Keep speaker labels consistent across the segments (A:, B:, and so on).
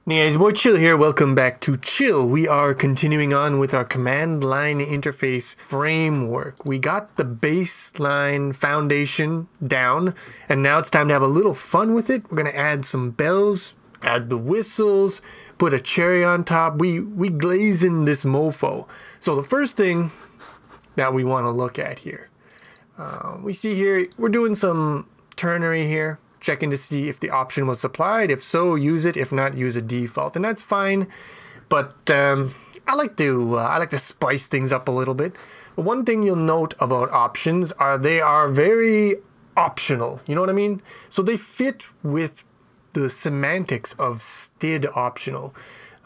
A: Hey guys, boy Chill here. Welcome back to Chill. We are continuing on with our command line interface framework. We got the baseline foundation down, and now it's time to have a little fun with it. We're going to add some bells, add the whistles, put a cherry on top. We glazing this mofo. So the first thing that we want to look at here, we see here, we're doing some ternary here. Checking to see if the option was supplied. If so, use it. If not, use a default, and that's fine. But I like to spice things up a little bit. But one thing you'll note about options are they are very optional. You know what I mean? So they fit with the semantics of std optional.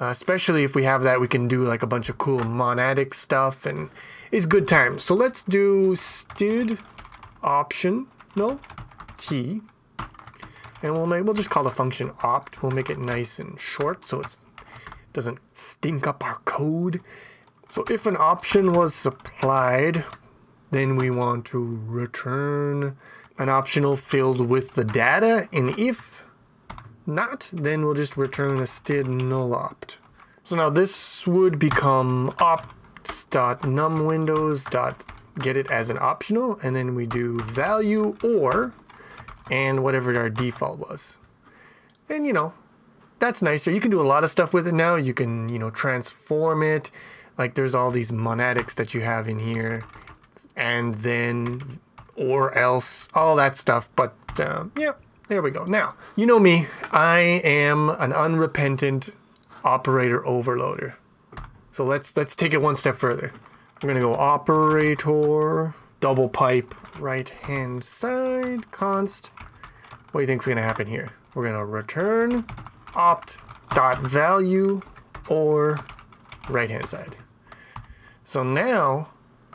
A: Especially if we have that, we can do like a bunch of cool monadic stuff, and it's good times. So let's do std optional t. And we'll just call the function opt. We'll make it nice and short so it doesn't stink up our code. So if an option was supplied, then we want to return an optional filled with the data. And if not, then we'll just return a std null opt. So now this would become opt.numWindows.get it as an optional. And then we do value or and whatever our default was. And you know, that's nicer. You can do a lot of stuff with it now. You can, you know, transform it. Like there's all these monadics that you have in here, and then or else, all that stuff. But yeah, there we go. Now, you know me, I am an unrepentant operator overloader. So let's take it one step further. We're gonna go operator double pipe right hand side const. What do you think is going to happen here? We're going to return opt.value or right hand side. So now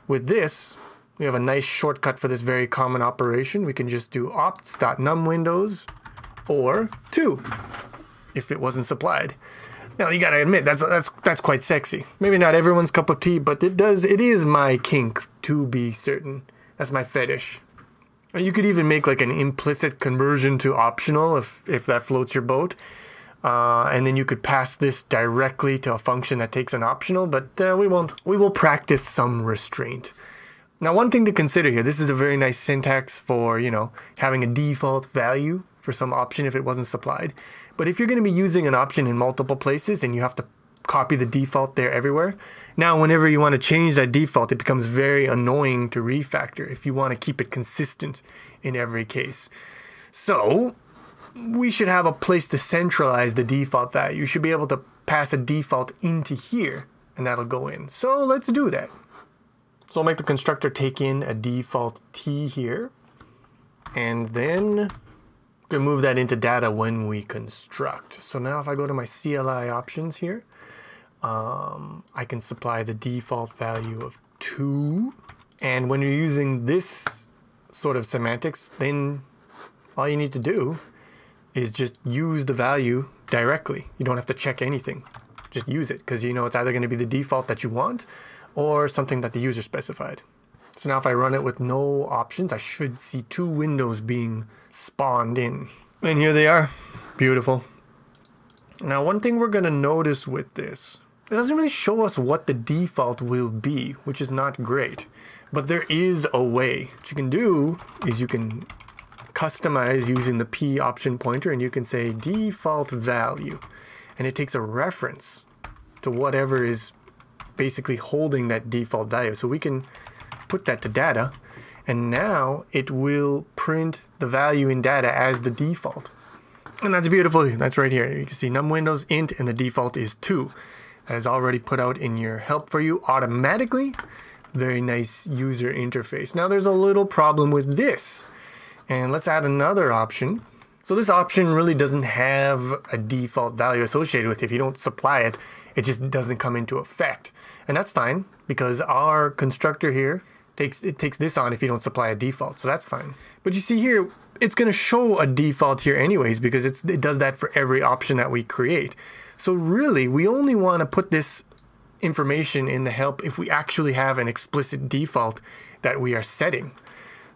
A: with this, we have a nice shortcut for this very common operation. We can just do opts.numWindows or 2 if it wasn't supplied. Now you got to admit that's quite sexy. Maybe not everyone's cup of tea, but it is my kink, to be certain. That's my fetish. You could even make like an implicit conversion to optional if that floats your boat. And then you could pass this directly to a function that takes an optional, but we won't. We will practice some restraint. Now, one thing to consider here, this is a very nice syntax for, you know, having a default value for some option if it wasn't supplied. But if you're going to be using an option in multiple places and you have to copy the default there everywhere, now whenever you want to change that default, it becomes very annoying to refactor if you want to keep it consistent in every case. So we should have a place to centralize the default value. You should be able to pass a default into here, and that'll go in. So let's do that. So I'll make the constructor take in a default t here, and then can move that into data when we construct. So now if I go to my CLI options here, I can supply the default value of 2. And when you're using this sort of semantics, then all you need to do is just use the value directly. You don't have to check anything. Just use it, because you know it's either going to be the default that you want or something that the user specified. So now if I run it with no options, I should see 2 windows being spawned in. And here they are. Beautiful. Now, one thing we're going to notice with this, it doesn't really show us what the default will be, which is not great. But there is a way. What you can do is you can customize using the P option pointer, and you can say default value. And it takes a reference to whatever is basically holding that default value. So we can put that to data, and now it will print the value in data as the default. And that's beautiful. That's right here. You can see numWindows int, and the default is 2. That is already put out in your help for you automatically. Very nice user interface. Now there's a little problem with this, and let's add another option. So this option really doesn't have a default value associated with it. If you don't supply it, it just doesn't come into effect. And that's fine, because our constructor here takes this on if you don't supply a default. So that's fine. But you see here, it's going to show a default here anyways, because it does that for every option that we create. So really, we only want to put this information in the help if we actually have an explicit default that we are setting.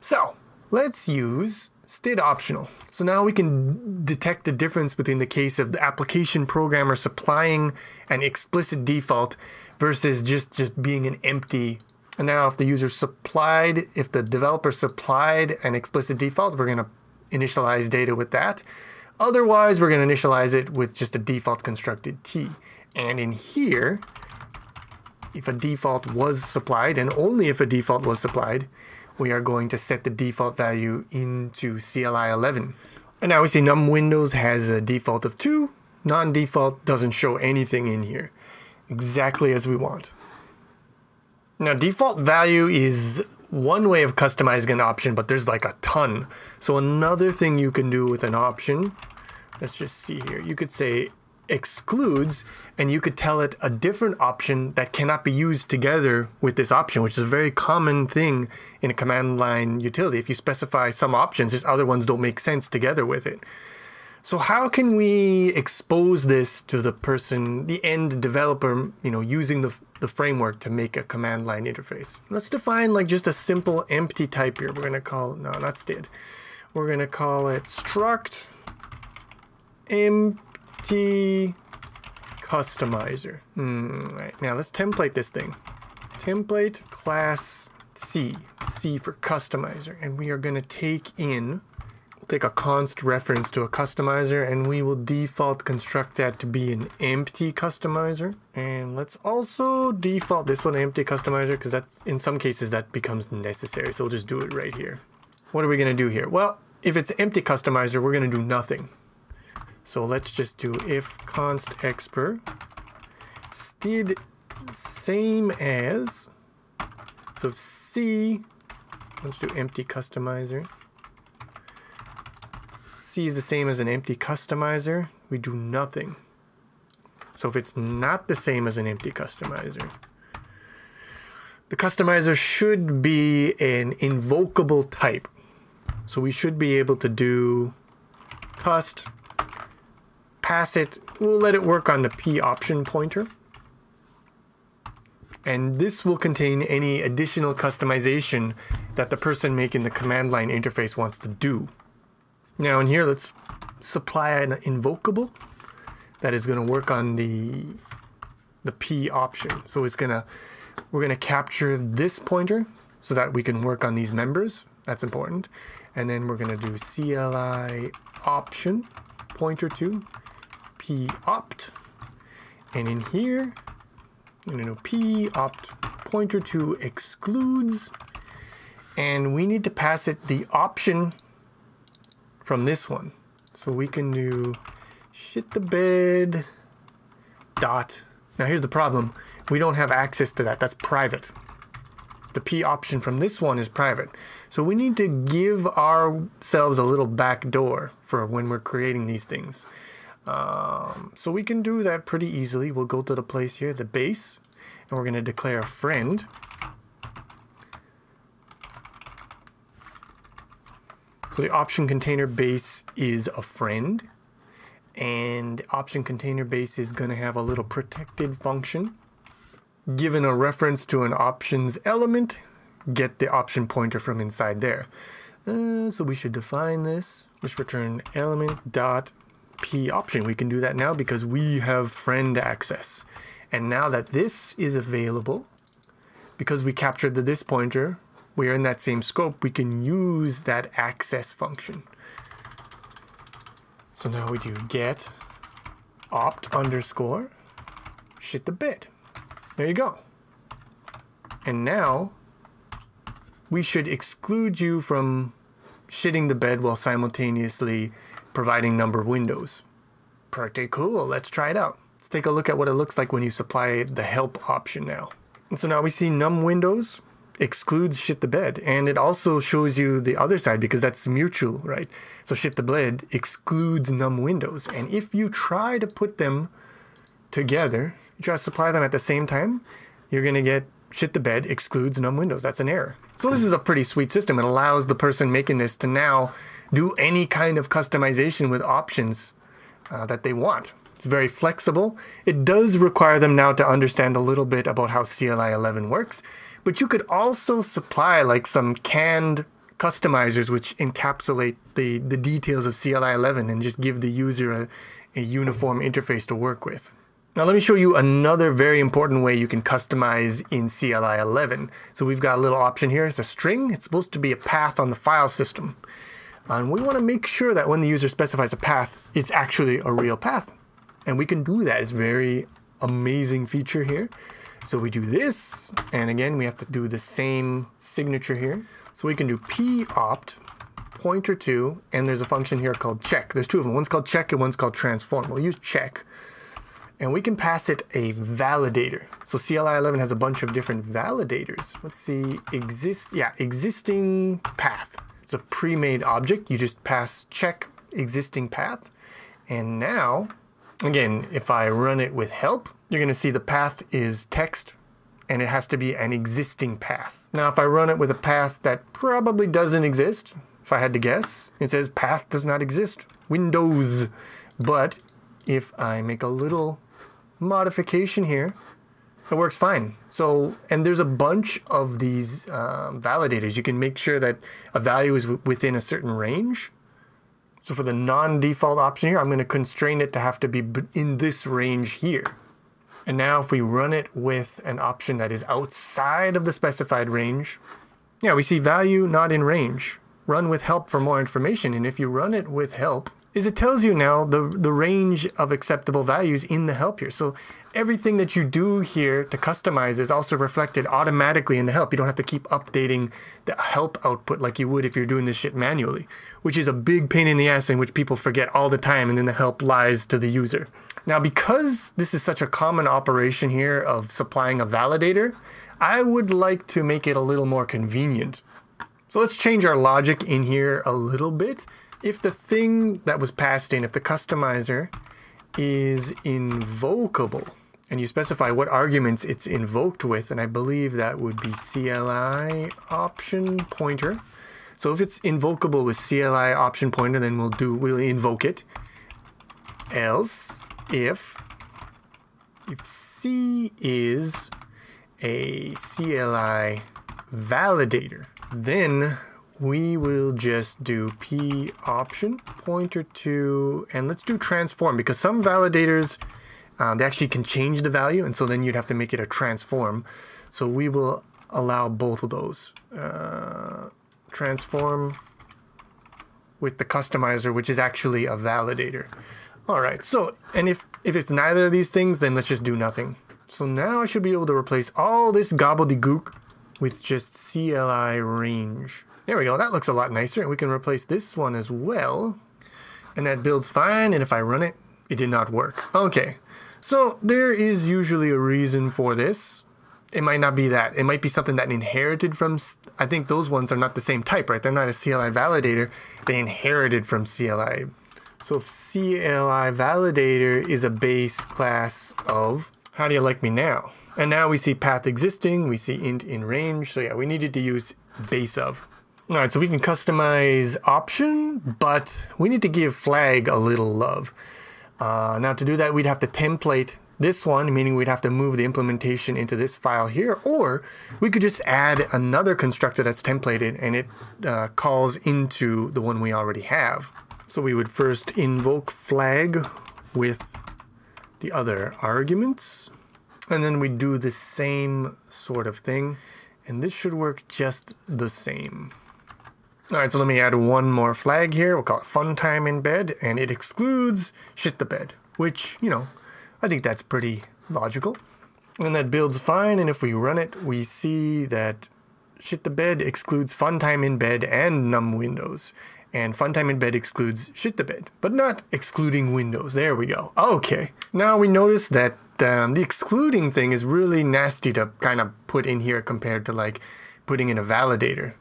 A: So let's use std optional. So now we can detect the difference between the case of the application programmer supplying an explicit default versus just being an empty. And now if the user supplied, if the developer supplied an explicit default, we're going to initialize data with that. Otherwise, we're going to initialize it with just a default constructed t. And in here, if a default was supplied, and only if a default was supplied, we are going to set the default value into CLI 11. And now we see num Windows has a default of 2. Non-default doesn't show anything in here. Exactly as we want. Now, default value is one way of customizing an option, but there's like a ton. So another thing you can do with an option, let's just see here. You could say excludes, and you could tell it a different option that cannot be used together with this option, which is a very common thing in a command line utility. If you specify some options, just other ones don't make sense together with it. So how can we expose this to the person, the end developer, using the framework to make a command line interface? Let's define like just a simple empty type here. We're going to call, no, not std. We're going to call it struct empty customizer. Right, now let's template this thing. Template class C for customizer. And we are going to take a const reference to a customizer, and we will default construct that to be an empty customizer. And let's also default this one empty customizer, because that's, in some cases that becomes necessary. So we'll just do it right here. What are we going to do here? Well, if it's empty customizer, we're going to do nothing. So let's just do if const expr std same as, so if C, let's do empty customizer. C is the same as an empty customizer, we do nothing. So if it's not the same as an empty customizer, the customizer should be an invocable type. So we should be able to do cust, pass it, we'll let it work on the p option pointer. And this will contain any additional customization that the person making the command line interface wants to do. Now in here, let's supply an invocable that is going to work on the p option. So we're gonna capture this pointer so that we can work on these members. That's important. And then we're gonna do CLI option pointer to p opt. And in here, I'm gonna do p opt pointer to excludes. And we need to pass it the option from this one. So we can do shit the bed dot. Now here's the problem. We don't have access to that. That's private. The p option from this one is private. So we need to give ourselves a little back door for when we're creating these things. So we can do that pretty easily. We'll go to the place here, the base, and we're going to declare a friend. So the option container base is a friend, and option container base is going to have a little protected function. Given a reference to an options element, get the option pointer from inside there. So we should define this. Just return element dot p option. We can do that now because we have friend access. And now that this is available, because we captured the this pointer, we are in that same scope, we can use that access function. So now we do get opt underscore shit the bed. There you go. And now we should exclude you from shitting the bed while simultaneously providing number of windows. Pretty cool. Let's try it out. Let's take a look at what it looks like when you supply the help option now. And so now we see num windows excludes shit the bed, and it also shows you the other side because that's mutual, right? So shit the bed excludes num windows, and if you try to put them together, you try to supply them at the same time, you're gonna get shit the bed excludes num windows. That's an error. So this is a pretty sweet system. It allows the person making this to now do any kind of customization with options that they want. It's very flexible. It does require them now to understand a little bit about how CLI 11 works, but you could also supply like some canned customizers which encapsulate the details of CLI 11 and just give the user a uniform interface to work with. Now let me show you another very important way you can customize in CLI 11. So we've got a little option here. It's a string. It's supposed to be a path on the file system. And we want to make sure that when the user specifies a path, it's actually a real path. And we can do that. It's a very amazing feature here. So we do this, and again, we have to do the same signature here. So we can do popt pointer to, and there's a function here called check. There's two of them. One's called check and one's called transform. We'll use check. And we can pass it a validator. So CLI 11 has a bunch of different validators. Let's see, existing path. It's a pre-made object. You just pass check existing path. And now, again, if I run it with help, you're going to see the path is text, and it has to be an existing path. Now, if I run it with a path that probably doesn't exist, if I had to guess, it says path does not exist, Windows. But if I make a little modification here, it works fine. So, and there's a bunch of these validators. You can make sure that a value is within a certain range. So for the non-default option here, I'm going to constrain it to have to be in this range here. And now if we run it with an option that is outside of the specified range, yeah, we see value not in range. Run with help for more information. And if you run it with help, it tells you now the range of acceptable values in the help here. So everything that you do here to customize is also reflected automatically in the help. You don't have to keep updating the help output like you would if you're doing this shit manually, which is a big pain in the ass in which people forget all the time, and then the help lies to the user. Now, because this is such a common operation here of supplying a validator, I would like to make it a little more convenient. So let's change our logic in here a little bit. If the thing that was passed in, if the customizer is invocable, and you specify what arguments it's invoked with, and I believe that would be CLI option pointer. So if it's invocable with CLI option pointer, then we'll invoke it. Else, if C is a CLI validator, then we will just do P option pointer to, and let's do transform, because some validators, they actually can change the value, and so then you'd have to make it a transform. So we will allow both of those. Transform with the customizer, which is actually a validator. All right, so, and if it's neither of these things, then let's just do nothing. So now I should be able to replace all this gobbledygook with just CLI range. There we go, that looks a lot nicer, and we can replace this one as well. And that builds fine, and if I run it, it did not work. Okay, so there is usually a reason for this. It might not be that. It might be something that inherited from, I think those ones are not the same type, right? They're not a CLI validator, they inherited from CLI. So if CLI validator is a base class of, how do you like me now? And now we see path existing, we see int in range, so yeah, we needed to use base of. All right, so we can customize option, but we need to give flag a little love. Now to do that, we'd have to template this one, meaning we'd have to move the implementation into this file here, or we could just add another constructor that's templated and it calls into the one we already have. So we would first invoke flag with the other arguments, and then we do the same sort of thing, and this should work just the same. All right, so let me add one more flag here. We'll call it funtime embed, and it excludes shit the bed, which, you know, I think that's pretty logical. And that builds fine, and if we run it, we see that shit the bed excludes funtime embed and num windows. And funtime embed excludes shit the bed, but not excluding windows. There we go. Okay. Now we notice that the excluding thing is really nasty to kind of put in here compared to like putting in a validator.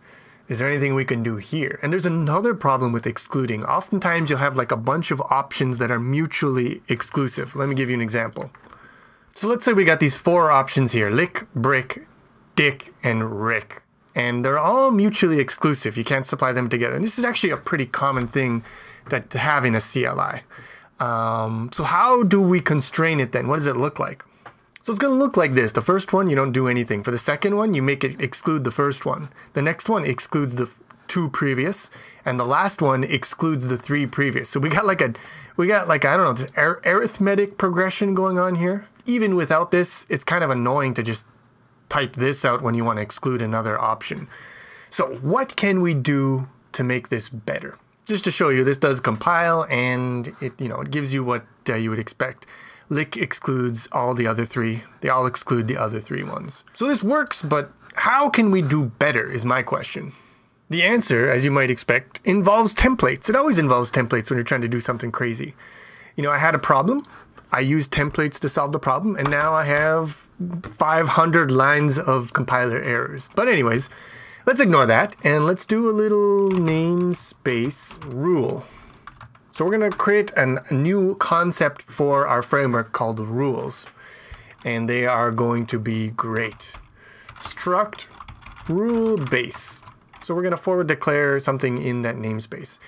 A: Is there anything we can do here? And there's another problem with excluding. Oftentimes you'll have like a bunch of options that are mutually exclusive. Let me give you an example. So let's say we got these 4 options here: lick, brick, dick, and rick. And they're all mutually exclusive. You can't supply them together. And this is actually a pretty common thing to have in a CLI. So how do we constrain it then? What does it look like? So it's going to look like this. The first one, you don't do anything. For the second one, you make it exclude the first one. The next one excludes the 2 previous, and the last one excludes the 3 previous. So we got like I don't know, this arithmetic progression going on here. Even without this, it's kind of annoying to just type this out when you want to exclude another option. So what can we do to make this better? Just to show you, this does compile, and it gives you what you would expect. Lick excludes all the other 3. They all exclude the other 3 ones. So this works, but how can we do better is my question. The answer, as you might expect, involves templates. It always involves templates when you're trying to do something crazy. I had a problem. I used templates to solve the problem, and now I have 500 lines of compiler errors. But anyways, let's ignore that, and let's do a little namespace rule. So we're going to create a new concept for our framework called rules, and they are going to be great. Struct rule base. So we're going to forward declare something in that namespace.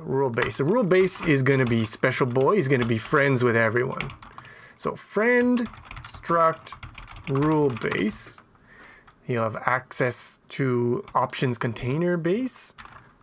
A: Rule base. The rule base is going to be special boy. He's going to be friends with everyone. So friend struct rule base. He'll have access to options container base,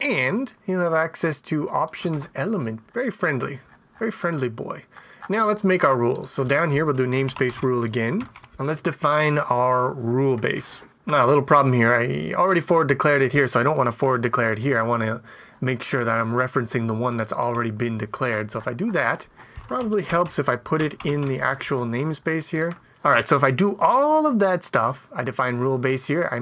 A: and he'll have access to options element. Very friendly boy. Now let's make our rules. So down here we'll do namespace rule again, and let's define our rule base. Now a little problem here. I already forward declared it here, so I don't want to forward declare it here. I want to make sure that I'm referencing the one that's already been declared. So if I do that, it probably helps if I put it in the actual namespace here. All right, so if I do all of that stuff, I define rule base here, I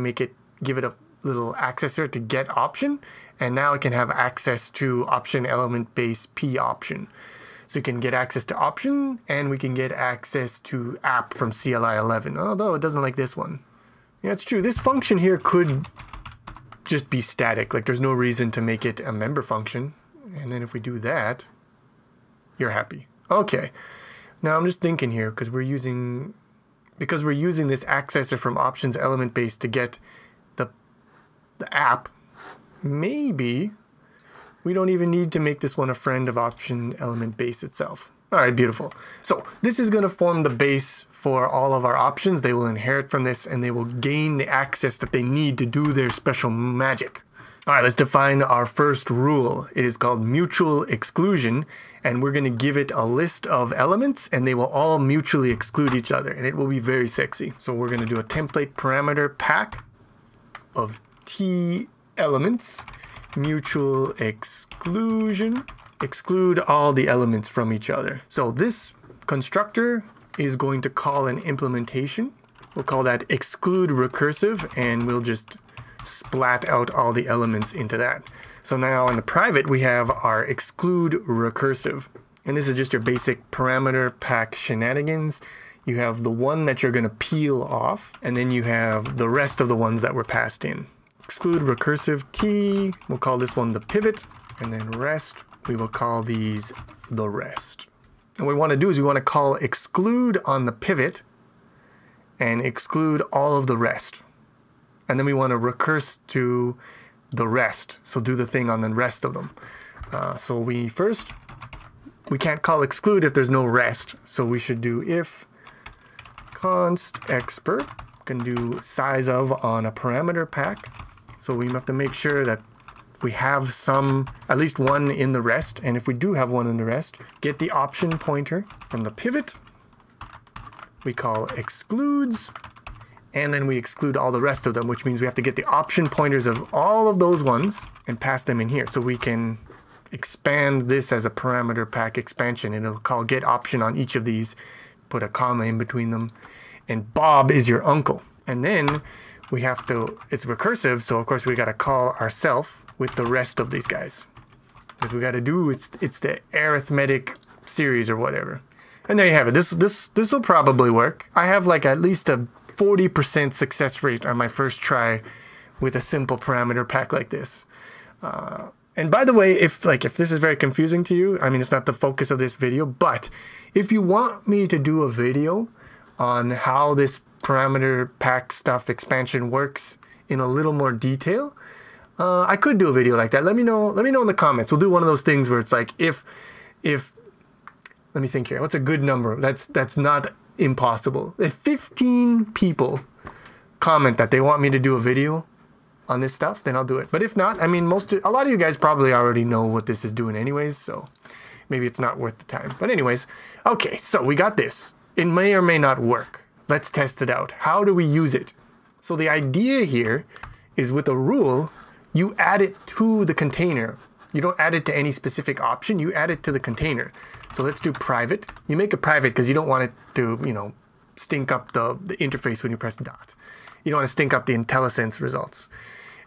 A: give it a little access here to get option, and now it can have access to option element base p option. So you can get access to option, and we can get access to app from CLI 11, although it doesn't like this one. Yeah, it's true. This function here could just be static, like there's no reason to make it a member function. And then if we do that, you're happy. Okay. Now I'm just thinking here, because we're using this accessor from options element base to get the app, maybe we don't even need to make this one a friend of option element base itself. All right, beautiful. So this is going to form the base for all of our options. They will inherit from this, and they will gain the access that they need to do their special magic. All right, let's define our first rule. It is called mutual exclusion, and we're going to give it a list of elements, and they will all mutually exclude each other, and it will be very sexy. So we're going to do a template parameter pack of T elements, mutual exclusion, exclude all the elements from each other. So this constructor is going to call an implementation. We'll call that exclude recursive, and we'll just splat out all the elements into that. So now in the private, we have our exclude recursive. And this is just your basic parameter pack shenanigans. You have the one that you're going to peel off, and then you have the rest of the ones that were passed in. Exclude recursive T, we'll call this one the pivot, and then rest, we will call these the rest. And what we want to do is we want to call exclude on the pivot and exclude all of the rest. And then we want to recurse to the rest. So do the thing on the rest of them. So we can't call exclude if there's no rest. So we should do if const expert, can do size of on a parameter pack. So we have to make sure that we have at least one in the rest. And if we do have one in the rest, get the option pointer from the pivot. We call excludes, and then we exclude all the rest of them, which means we have to get the option pointers of all of those ones and pass them in here. So we can expand this as a parameter pack expansion, and it'll call get option on each of these, put a comma in between them, and Bob is your uncle. And then we have to, it's recursive, so of course we got to call ourself with the rest of these guys. Because we got to do, it's the arithmetic series or whatever. And there you have it. This will probably work. I have like at least a 40% success rate on my first try with a simple parameter pack like this. And by the way, if this is very confusing to you, I mean, it's not the focus of this video, but if you want me to do a video on how this parameter pack stuff expansion works in a little more detail, I could do a video like that. Let me know in the comments. We'll do one of those things where it's like if let me think here. What's a good number? That's not impossible. If 15 people comment that they want me to do a video, on this stuff, then I'll do it. But if not, I mean, a lot of you guys probably already know what this is doing anyways, so maybe it's not worth the time. But anyways, okay, so we got this. It may or may not work. Let's test it out. How do we use it? So the idea here is with a rule, you add it to the container. You don't add it to any specific option, you add it to the container. So let's do private. You make it private because you don't want it to, you know, stink up the interface when you press dot. You don't want to stink up the IntelliSense results.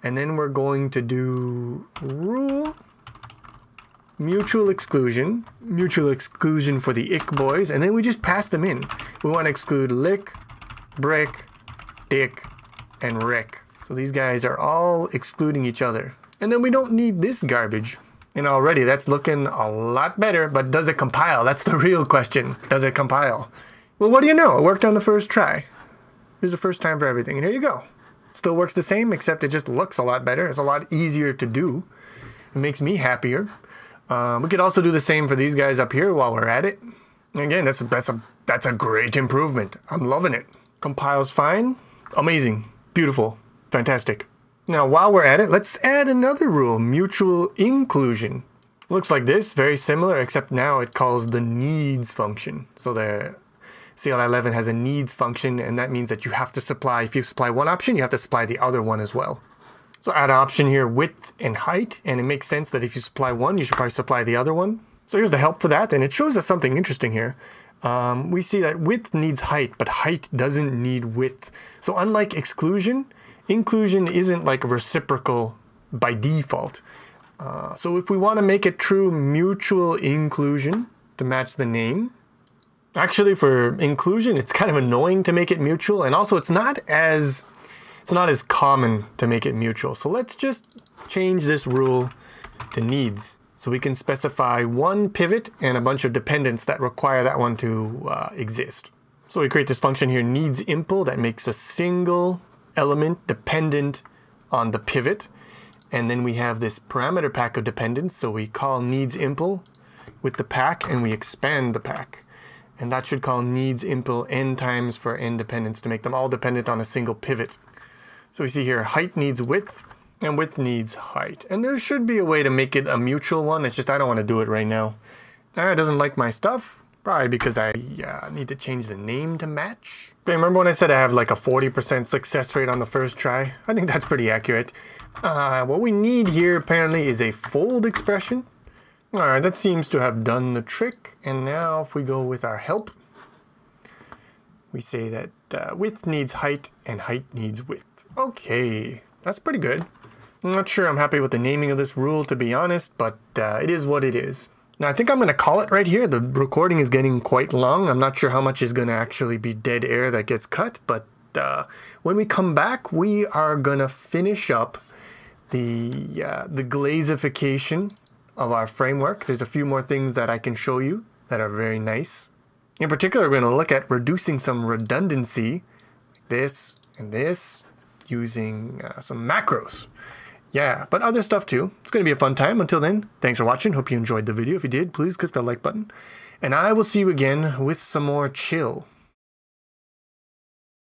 A: And then we're going to do rule, mutual exclusion for the ick boys, and then we just pass them in. We want to exclude lick, brick, dick, and rick. So these guys are all excluding each other. And then we don't need this garbage. And already that's looking a lot better, but does it compile? That's the real question. Does it compile? Well, what do you know? It worked on the first try. Here's the first time for everything, and here you go. Still works the same, except it just looks a lot better. It's a lot easier to do. It makes me happier. We could also do the same for these guys up here while we're at it. And again, that's a great improvement. I'm loving it. Compiles fine. Amazing. Beautiful. Fantastic. Now, while we're at it, let's add another rule, mutual inclusion. Looks like this, very similar, except now it calls the needs function. So the CLI 11 has a needs function, and that means that you have to supply, if you supply one option, you have to supply the other one as well. So add an option here, width and height, and it makes sense that if you supply one, you should probably supply the other one. So here's the help for that, and it shows us something interesting here. We see that width needs height, but height doesn't need width. So unlike exclusion, inclusion isn't like reciprocal by default. So if we want to make it true mutual inclusion to match the name, actually for inclusion, it's kind of annoying to make it mutual, and also it's not as common to make it mutual. So let's just change this rule to needs. So we can specify one pivot and a bunch of dependents that require that one to exist. So we create this function here, needs impl, that makes a single element dependent on the pivot. And then we have this parameter pack of dependents. So we call needs impl with the pack and we expand the pack. And that should call needs impl n times for n dependents to make them all dependent on a single pivot. So we see here height needs width and width needs height. And there should be a way to make it a mutual one. It's just I don't want to do it right now. It doesn't like my stuff. Probably because I need to change the name to match. But remember when I said I have like a 40% success rate on the first try? I think that's pretty accurate. What we need here apparently is a fold expression. Alright, that seems to have done the trick. And now if we go with our help, we say that width needs height and height needs width. Okay, that's pretty good. I'm not sure I'm happy with the naming of this rule, to be honest, but it is what it is. Now I think I'm going to call it right here. The recording is getting quite long. I'm not sure how much is going to actually be dead air that gets cut, but when we come back, we are going to finish up the glazification of our framework. There's a few more things that I can show you that are very nice. In particular, we're going to look at reducing some redundancy, like this and this, using some macros. Yeah, but other stuff too. It's going to be a fun time. Until then, thanks for watching. Hope you enjoyed the video. If you did, please click the like button. And I will see you again with some more chill.